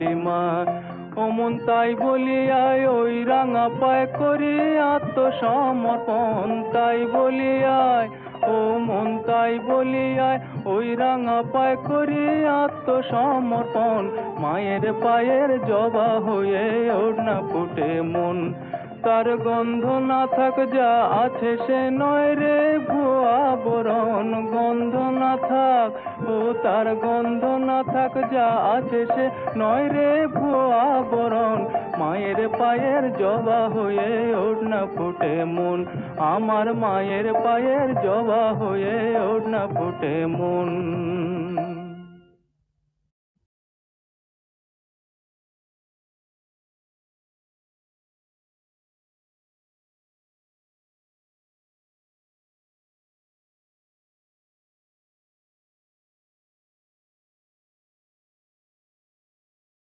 মা ও মন তাই বলিয়ায় ওই রাঙা পায় করি আত্মসমর্পণ, তাই বলিয়ায় ও মন তাই বলিয়ায় ওই রাঙা পায় করি আত্মসমর্পণ। মায়ের পায়ের জবা হয়ে ওড়না ফুটে মন, তার গন্ধ না থাক যা আছে সে নয় রে ভুয়া বরণ। গন্ধ না থাক ও তার গন্ধ না থাক যা আছে সে নয় রে ভুয়া বরণ। মায়ের পায়ের জবা হয়ে ওড়না ফুটে মন, আমার মায়ের পায়ের জবা হয়ে ওড়না ফুটে মন।